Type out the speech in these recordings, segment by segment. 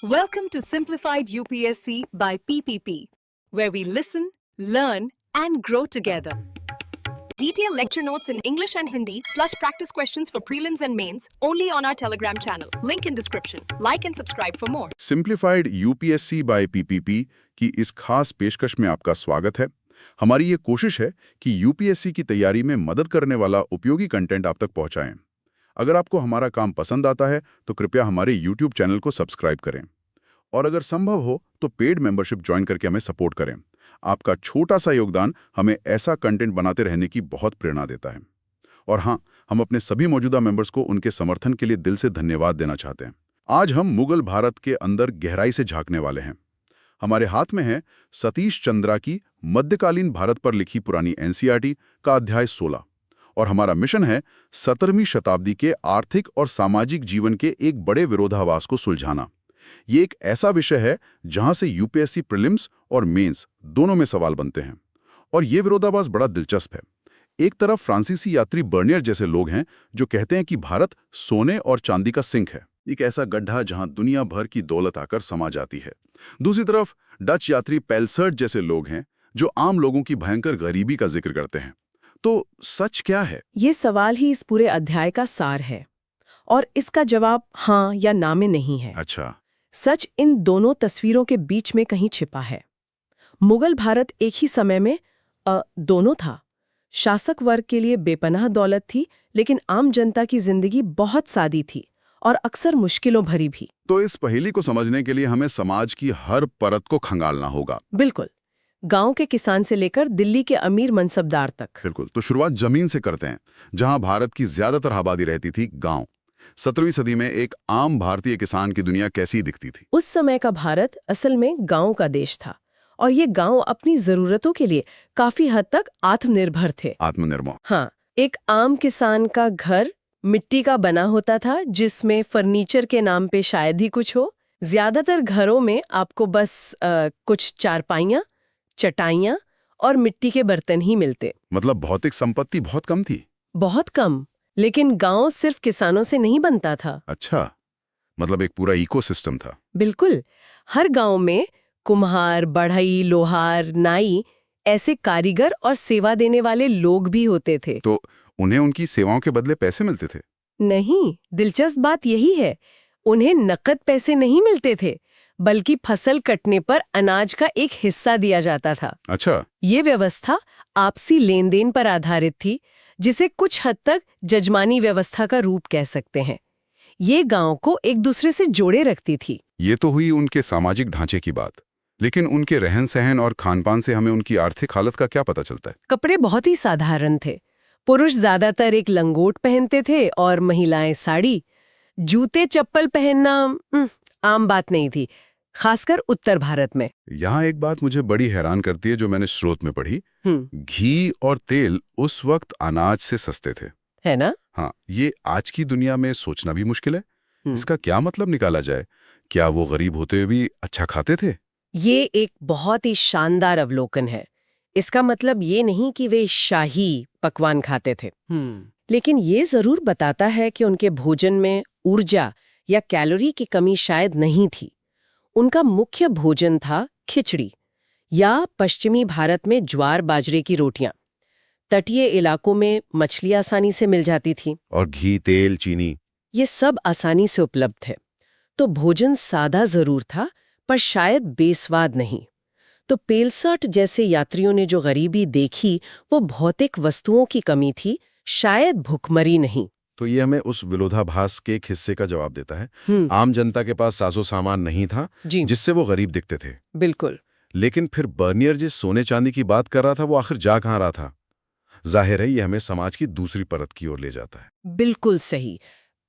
Welcome to Simplified UPSC by PPP, where we listen, learn, and grow together. Detailed lecture notes in English and Hindi, plus practice questions for prelims and mains, only on our Telegram channel. Link in description. Like and subscribe for more. Simplified UPSC by PPP की इस खास पेशकश में आपका स्वागत है। हमारी ये कोशिश है कि यूपीएससी की तैयारी में मदद करने वाला उपयोगी कंटेंट आप तक पहुंचाएं। अगर आपको हमारा काम पसंद आता है तो कृपया हमारे यूट्यूब चैनल को सब्सक्राइब करें और अगर संभव हो तो पेड मेंबरशिप ज्वाइन करके हमें सपोर्ट करें। आपका छोटा सा योगदान हमें ऐसा कंटेंट बनाते रहने की बहुत प्रेरणा देता है। और हाँ, हम अपने सभी मौजूदा मेंबर्स को उनके समर्थन के लिए दिल से धन्यवाद देना चाहते हैं। आज हम मुगल भारत के अंदर गहराई से झांकने वाले हैं। हमारे हाथ में है सतीश चंद्रा की मध्यकालीन भारत पर लिखी पुरानी एनसीईआरटी का अध्याय 16 और हमारा मिशन है 17वीं शताब्दी के आर्थिक और सामाजिक जीवन के एक बड़े विरोधाभास को सुलझाना। ये एक ऐसा विषय है जहां से यूपीएससी प्रीलिम्स और मेंस दोनों में सवाल बनते हैं और ये विरोधाभास बड़ा दिलचस्प है। एक तरफ फ्रांसीसी यात्री बर्नियर जैसे लोग हैं जो कहते हैं कि भारत सोने और चांदी का सिंक है, एक ऐसा गड्ढा जहां दुनिया भर की दौलत आकर समा जाती है। दूसरी तरफ डच यात्री पेल्सर्ट जैसे लोग हैं जो आम लोगों की भयंकर गरीबी का जिक्र करते हैं। तो सच क्या है? ये सवाल ही इस पूरे अध्याय का सार है और इसका जवाब हाँ या ना में नहीं है। अच्छा, सच इन दोनों तस्वीरों के बीच में कहीं छिपा है। मुगल भारत एक ही समय में दोनों था। शासक वर्ग के लिए बेपनाह दौलत थी, लेकिन आम जनता की जिंदगी बहुत सादी थी और अक्सर मुश्किलों भरी भी। तो इस पहेली को समझने के लिए हमें समाज की हर परत को खंगालना होगा। बिल्कुल, गांव के किसान से लेकर दिल्ली के अमीर मनसबदार तक। बिल्कुल, तो शुरुआत जमीन से करते हैं, जहां भारत की ज्यादातर आबादी रहती थी, गांव। 17वीं सदी में एक आम भारतीय किसान की दुनिया कैसी दिखती थी? उस समय का भारत असल में गांव का देश था और ये गांव अपनी जरूरतों के लिए काफी हद तक आत्मनिर्भर थे। आत्मनिर्भर। हाँ, एक आम किसान का घर मिट्टी का बना होता था, जिसमें फर्नीचर के नाम पे शायद ही कुछ हो। ज्यादातर घरों में आपको बस कुछ चारपाइयां, चटाइयां और मिट्टी के बर्तन ही मिलते। मतलब भौतिक संपत्ति बहुत कम थी। बहुत कम, लेकिन गांव सिर्फ किसानों से नहीं बनता था। अच्छा, मतलब एक पूरा इकोसिस्टम था। बिल्कुल, हर गांव में कुम्हार, बढ़ई, लोहार, नाई ऐसे कारीगर और सेवा देने वाले लोग भी होते थे। तो उन्हें उनकी सेवाओं के बदले पैसे मिलते थे? नहीं, दिलचस्प बात यही है, उन्हें नकद पैसे नहीं मिलते थे, बल्कि फसल कटने पर अनाज का एक हिस्सा दिया जाता था। अच्छा, ये व्यवस्था आपसी लेन देन पर आधारित थी, जिसे कुछ हद तक जजमानी व्यवस्था का रूप कह सकते हैं। ये गांव को एक दूसरे से जोड़े रखती थी। ये तो हुई उनके सामाजिक ढांचे की बात, लेकिन उनके रहन सहन और खानपान से हमें उनकी आर्थिक हालत का क्या पता चलता है? कपड़े बहुत ही साधारण थे। पुरुष ज्यादातर एक लंगोट पहनते थे और महिलाएं साड़ी। जूते चप्पल पहनना आम बात नहीं थी, खासकर उत्तर भारत में। यहाँ एक बात मुझे बड़ी हैरान करती है जो मैंने स्रोत में पढ़ी। घी और तेल उस वक्त अनाज से सस्ते थे, है ना? हाँ, ये आज की दुनिया में सोचना भी मुश्किल है। इसका क्या मतलब निकाला जाए? क्या वो गरीब होते हुए भी अच्छा खाते थे? ये एक बहुत ही शानदार अवलोकन है। इसका मतलब ये नहीं कि वे शाही पकवान खाते थे, लेकिन ये जरूर बताता है कि उनके भोजन में ऊर्जा या कैलोरी की कमी शायद नहीं थी। उनका मुख्य भोजन था खिचड़ी या पश्चिमी भारत में ज्वार बाजरे की रोटियां। तटीय इलाकों में मछली आसानी से मिल जाती थी और घी, तेल, चीनी, ये सब आसानी से उपलब्ध है। तो भोजन सादा जरूर था, पर शायद बेस्वाद नहीं। तो पेल्सर्ट जैसे यात्रियों ने जो गरीबी देखी वो भौतिक वस्तुओं की कमी थी, शायद भुखमरी नहीं। तो ये हमें उस विरोधाभास के एक हिस्से का जवाब देता है। आम जनता के पास साजो सामान नहीं था जिससे वो गरीब दिखते थे। बिल्कुल। लेकिन फिर बर्नियर जिस सोने चांदी की बात कर रहा था वो आखिर जा कहाँ रहा था? जाहिर है ये हमें समाज की दूसरी परत की ओर ले जाता है। बिल्कुल सही।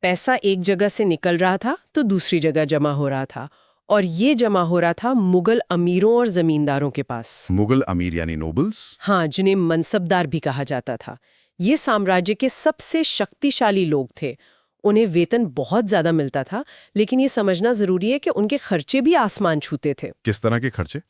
पैसा एक जगह से निकल रहा था तो दूसरी जगह जमा हो रहा था, और ये जमा हो रहा था मुगल अमीरों और जमींदारों के पास। मुगल अमीर यानी नोबल्स? हाँ, जिन्हें मनसबदार भी कहा जाता था। ये साम्राज्य के सबसे शक्तिशाली लोग थे। उन्हें वेतन बहुत ज्यादा मिलता था, लेकिन ये समझना जरूरी है कि उनके खर्चे भी आसमान छूते थे। किस तरह के खर्चे?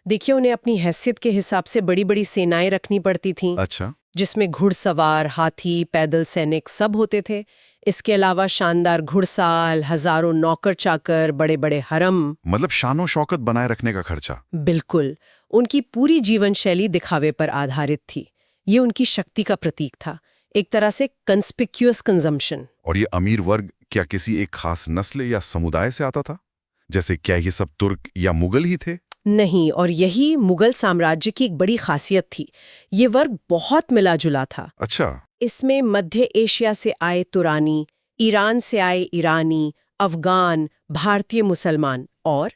देखिए, उन्हें अपनी हैसियत के हिसाब से बड़ी बड़ी सेनाएं रखनी पड़ती थीं। अच्छा, जिसमें घुड़सवार, हाथी, पैदल सैनिक सब होते थे। इसके अलावा शानदार घुड़साल, हजारों नौकर चाकर, बड़े बड़े हरम। मतलब शानो शौकत बनाए रखने का खर्चा। बिल्कुल, उनकी पूरी जीवन शैली दिखावे पर आधारित थी। ये उनकी शक्ति का प्रतीक था, एक तरह से कंस्पिक्यूअस कंजम्पशन। और ये अमीर वर्ग क्या किसी एक खास नस्ल या समुदाय से आता था? जैसे क्या ये सब तुर्क या मुगल ही थे? नहीं, और यही मुगल साम्राज्य की एक बड़ी खासियत थी। ये वर्ग बहुत मिला जुला था। अच्छा। इसमें मध्य एशिया से आए तुरानी, ईरान से आए ईरानी, अफगान, भारतीय मुसलमान और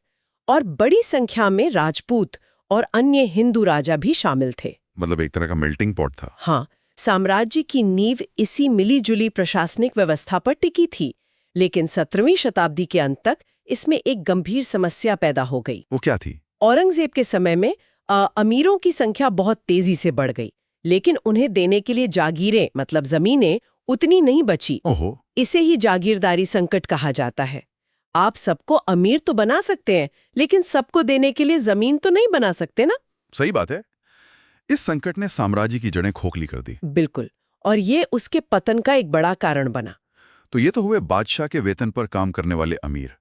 बड़ी संख्या में राजपूत और अन्य हिंदू राजा भी शामिल थे। मतलब एक तरह का मेल्टिंग पॉट था। हाँ, साम्राज्य की नींव इसी मिली-जुली प्रशासनिक व्यवस्था पर टिकी थी। लेकिन 17वीं शताब्दी के अंत तक इसमें एक गंभीर समस्या पैदा हो गई। वो क्या थी? औरंगजेब के समय में अमीरों की संख्या बहुत तेजी से बढ़ गई, लेकिन उन्हें देने के लिए जागीरें मतलब जमीनें उतनी नहीं बची। ओहो। इसे ही जागीरदारी संकट कहा जाता है। आप सबको अमीर तो बना सकते हैं, लेकिन सबको देने के लिए जमीन तो नहीं बना सकते ना। सही बात है। इस संकट ने साम्राज्य की जड़ें खोखली कर दी। बिल्कुल, और ये उसके पतन का एक बड़ा कारण बना। तो ये तो हुए बादशाह के वेतन पर काम करने वाले अमीर।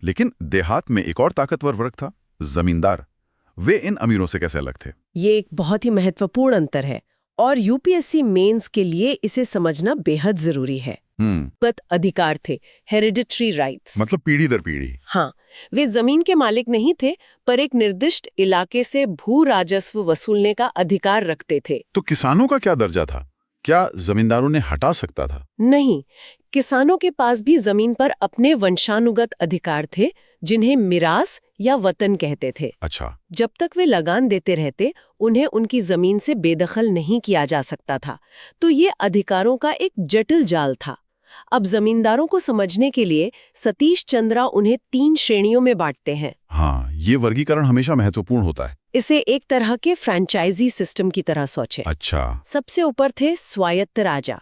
लेकिन देहात में एक और ताकतवर वर्ग था, जमींदार। वे इन अमीरों से कैसे अलग थे? ये एक बहुत ही महत्वपूर्ण अंतर है और यूपीएससी मेंस के लिए इसे समझना बेहद जरूरी है। गत अधिकार थे, हेरिडिटरी राइट्स। मतलब पीढ़ी दर पीढ़ी। हाँ, वे जमीन के मालिक नहीं थे, पर एक निर्दिष्ट इलाके से भू राजस्व वसूलने का अधिकार रखते थे। तो किसानों का क्या दर्जा था? क्या जमींदारों ने हटा सकता था? नहीं, किसानों के पास भी जमीन पर अपने वंशानुगत अधिकार थे, जिन्हें मिरास या वतन कहते थे। अच्छा। जब तक वे लगान देते रहते, उन्हें उनकी जमीन से बेदखल नहीं किया जा सकता था। तो ये अधिकारों का एक जटिल जाल था। अब जमींदारों को समझने के लिए सतीश चंद्रा उन्हें 3 श्रेणियों में बांटते हैं। हाँ, ये वर्गीकरण हमेशा महत्वपूर्ण होता है। इसे एक तरह के फ्रेंचाइजी सिस्टम की तरह सोचें। अच्छा। सबसे ऊपर थे स्वायत्त राजा।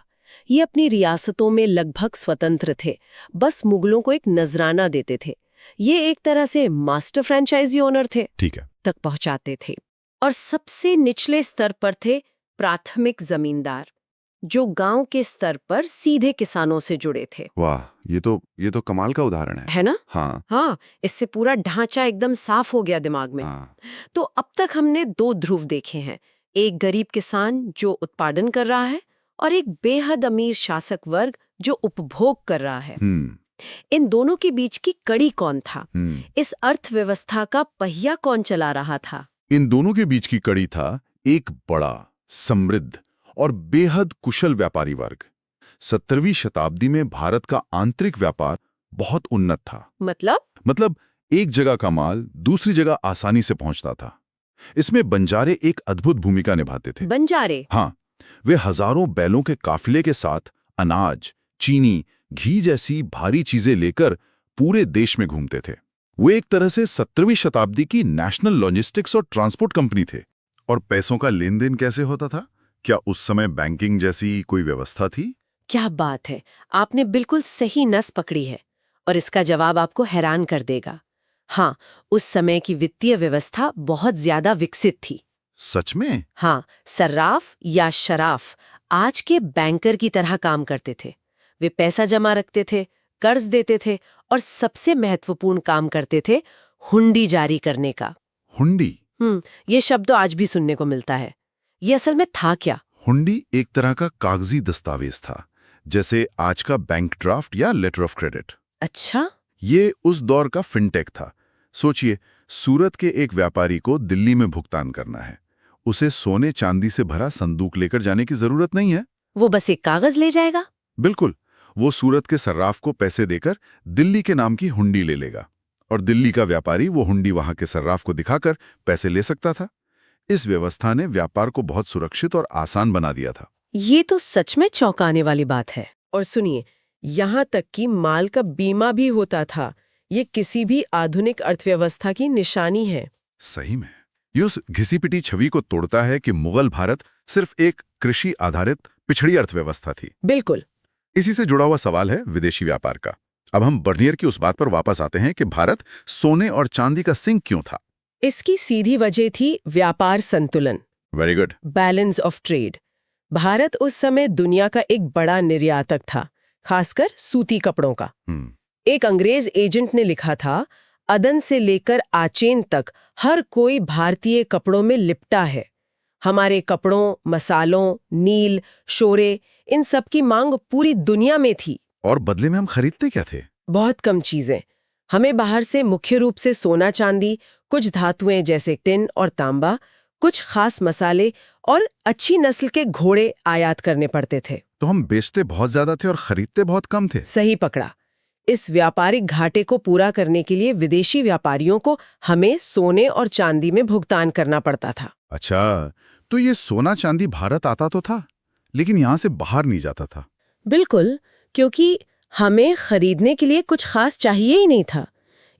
ये अपनी रियासतों में लगभग स्वतंत्र थे, बस मुगलों को एक नजराना देते थे। ये एक तरह से मास्टर फ्रेंचाइजी ओनर थे, ठीक है। तक पहुंचाते थे। और सबसे निचले स्तर पर थे प्राथमिक जमींदार, जो गांव के स्तर पर सीधे किसानों से जुड़े थे। वाह, ये तो कमाल का उदाहरण है ना? हाँ। इससे पूरा ढांचा एकदम साफ हो गया दिमाग में। तो अब तक हमने 2 ध्रुव देखे हैं, एक गरीब किसान जो उत्पादन कर रहा है और एक बेहद अमीर शासक वर्ग जो उपभोग कर रहा है। इन दोनों के बीच की कड़ी कौन था? इस अर्थव्यवस्था का पहिया कौन चला रहा था? इन दोनों के बीच की कड़ी था एक बड़ा, समृद्ध और बेहद कुशल व्यापारी वर्ग। 17वीं शताब्दी में भारत का आंतरिक व्यापार बहुत उन्नत था। मतलब एक जगह का माल दूसरी जगह आसानी से पहुंचता था। इसमें बंजारे एक अद्भुत भूमिका निभाते थे। बंजारे? हाँ, वे हजारों बैलों के काफिले के साथ अनाज, चीनी, घी जैसी भारी चीजें लेकर पूरे देश में घूमते थे। वे एक तरह से 17वीं शताब्दी की नेशनल लॉजिस्टिक्स और ट्रांसपोर्ट कंपनी थे। और पैसों का लेन देन कैसे होता था? क्या उस समय बैंकिंग जैसी कोई व्यवस्था थी? क्या बात है, आपने बिल्कुल सही नस पकड़ी है और इसका जवाब आपको हैरान कर देगा। हाँ, उस समय की वित्तीय व्यवस्था बहुत ज्यादा विकसित थी। सच में? हाँ, सर्राफ या शराफ आज के बैंकर की तरह काम करते थे। वे पैसा जमा रखते थे, कर्ज देते थे और सबसे महत्वपूर्ण काम करते थे हुंडी जारी करने का। हुंडी? ये शब्द तो आज भी सुनने को मिलता है। ये असल में था क्या? हुंडी एक तरह का कागजी दस्तावेज था, जैसे आज का बैंक ड्राफ्ट या लेटर ऑफ क्रेडिट। अच्छा। ये उस दौर का फिनटेक था। सोचिए, सूरत के एक व्यापारी को दिल्ली में भुगतान करना है। उसे सोने चांदी से भरा संदूक लेकर जाने की जरूरत नहीं है। वो बस एक कागज ले जाएगा। बिल्कुल, वो सूरत के सर्राफ को पैसे देकर दिल्ली के नाम की हुंडी ले लेगा और दिल्ली का व्यापारी वो हुंडी वहां के सर्राफ को दिखाकर पैसे ले सकता था। इस व्यवस्था ने व्यापार को बहुत सुरक्षित और आसान बना दिया था। ये तो सच में चौंकाने वाली बात है। और सुनिए, यहाँ तक कि माल का बीमा भी होता था। ये किसी भी आधुनिक अर्थव्यवस्था की निशानी है। सही में ये उस घिसी-पिटी छवि को तोड़ता है कि मुगल भारत सिर्फ एक कृषि आधारित पिछड़ी अर्थव्यवस्था थी। बिल्कुल। इसी से जुड़ा हुआ सवाल है विदेशी व्यापार का। अब हम बर्नियर की उस बात पर वापस आते हैं कि भारत सोने और चांदी का सिंह क्यों था। इसकी सीधी वजह थी व्यापार संतुलन। Very good. Balance of trade. Bharat उस समय दुनिया का एक बड़ा निर्यातक था, खासकर सूती कपड़ों का। हम्म। एक अंग्रेज एजेंट ने लिखा था, अदन से लेकर आचेन तक हर कोई भारतीय कपड़ों में लिपटा है। हमारे कपड़ों, मसालों, नील, शोरे, इन सब की मांग पूरी दुनिया में थी। और बदले में हम खरीदते क्या थे? बहुत कम चीजें। हमें बाहर से मुख्य रूप से सोना चांदी, कुछ धातुएं जैसे टिन और तांबा, कुछ खास मसाले और अच्छी नस्ल के घोड़े आयात करने पड़ते थे। तो हम बेचते बहुत ज्यादा थे और खरीदते बहुत कम थे। सही पकड़ा। इस व्यापारिक घाटे को पूरा करने के लिए विदेशी व्यापारियों को हमें सोने और चांदी में भुगतान करना पड़ता था। अच्छा, तो ये सोना चांदी भारत आता तो था, लेकिन यहाँ से बाहर नहीं जाता था। बिल्कुल, क्योंकि हमें खरीदने के लिए कुछ खास चाहिए ही नहीं था।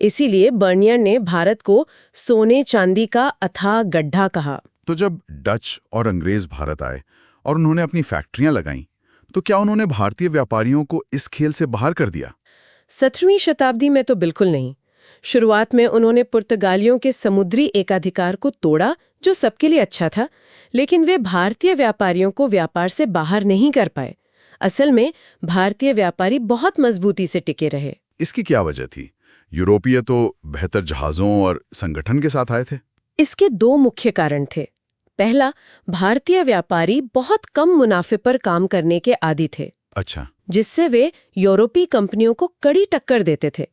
इसीलिए बर्नियर ने भारत को सोने चांदी का अथाह गड्ढा कहा। तो जब डच और अंग्रेज भारत आए और उन्होंने अपनी फैक्ट्रियां लगाईं, तो क्या उन्होंने भारतीय व्यापारियों को इस खेल से बाहर कर दिया? 17वीं शताब्दी में तो बिल्कुल नहीं। शुरुआत में उन्होंने पुर्तगालियों के समुद्री एकाधिकार को तोड़ा, जो सबके लिए अच्छा था, लेकिन वे भारतीय व्यापारियों को व्यापार से बाहर नहीं कर पाए। असल में भारतीय व्यापारी बहुत मजबूती से टिके रहे। इसकी क्या वजह थी? यूरोपीय तो बेहतर जहाजों और संगठन के साथ आए थे। इसके दो मुख्य कारण थे। पहला, भारतीय व्यापारी बहुत कम मुनाफे पर काम करने के आदी थे। अच्छा। जिससे वे यूरोपीय कंपनियों को कड़ी टक्कर देते थे।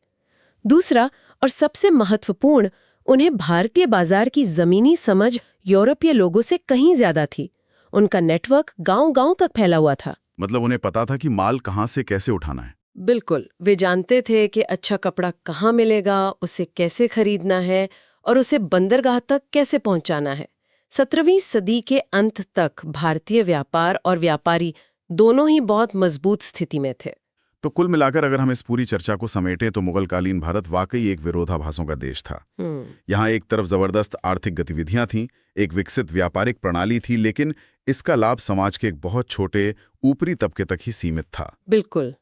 दूसरा और सबसे महत्वपूर्ण, उन्हें भारतीय बाजार की जमीनी समझ यूरोपीय लोगों से कहीं ज्यादा थी। उनका नेटवर्क गांव-गांव तक फैला हुआ था। मतलब उन्हें पता था कि माल कहाँ से कैसे उठाना है। बिल्कुल, वे जानते थे कि अच्छा कपड़ा कहाँ मिलेगा, उसे कैसे खरीदना है और उसे बंदरगाह तक कैसे पहुंचाना है। 17वीं सदी के अंत तक भारतीय व्यापार और व्यापारी दोनों ही बहुत मजबूत स्थिति में थे। तो कुल मिलाकर अगर हम इस पूरी चर्चा को समेटें तो मुगलकालीन भारत वाकई एक विरोधाभासों का देश था। यहाँ एक तरफ जबरदस्त आर्थिक गतिविधियां थीं, एक विकसित व्यापारिक प्रणाली थी, लेकिन इसका लाभ समाज के एक बहुत छोटे ऊपरी तबके तक ही सीमित था। बिल्कुल।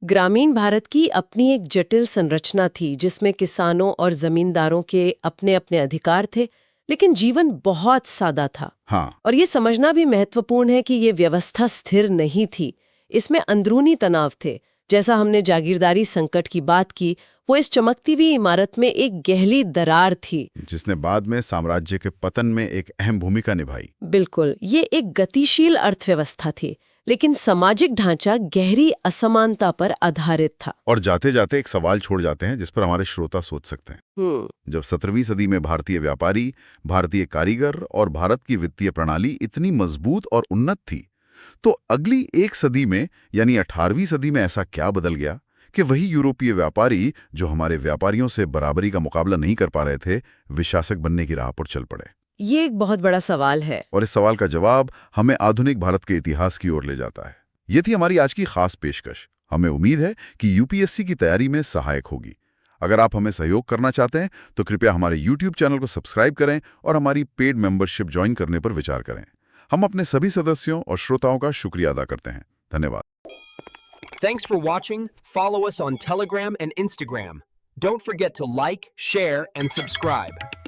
ग्रामीण भारत की अपनी एक जटिल संरचना थी, जिसमें किसानों और जमींदारों के अपने अपने अधिकार थे, लेकिन जीवन बहुत सादा था। हाँ। और ये समझना भी महत्वपूर्ण है कि ये व्यवस्था स्थिर नहीं थी। इसमें अंदरूनी तनाव थे। जैसा हमने जागीरदारी संकट की बात की, वो इस चमकती हुई इमारत में एक गहरी दरार थी, जिसने बाद में साम्राज्य के पतन में एक अहम भूमिका निभाई। बिल्कुल, ये एक गतिशील अर्थव्यवस्था थी, लेकिन सामाजिक ढांचा गहरी असमानता पर आधारित था। और जाते जाते एक सवाल छोड़ जाते हैं जिस पर हमारे श्रोता सोच सकते हैं। जब 17वीं सदी में भारतीय व्यापारी, भारतीय कारीगर और भारत की वित्तीय प्रणाली इतनी मजबूत और उन्नत थी, तो अगली एक सदी में यानी 18वीं सदी में ऐसा क्या बदल गया कि वही यूरोपीय व्यापारी जो हमारे व्यापारियों से बराबरी का मुकाबला नहीं कर पा रहे थे, विशासक बनने की राह पर चल पड़े? ये एक बहुत बड़ा सवाल है, और इस सवाल का जवाब हमें आधुनिक भारत के इतिहास की ओर ले जाता है। ये थी हमारी आज की खास पेशकश। हमें उम्मीद है कि यूपीएससी की तैयारी में सहायक होगी। अगर आप हमें सहयोग करना चाहते हैं तो कृपया हमारे YouTube चैनल को सब्सक्राइब करें और हमारी पेड मेंबरशिप ज्वाइन करने पर विचार करें। हम अपने सभी सदस्यों और श्रोताओं का शुक्रिया अदा करते हैं। धन्यवाद। Thanks for watching. Follow us on Telegram and Instagram. Don't forget to like, share, and subscribe.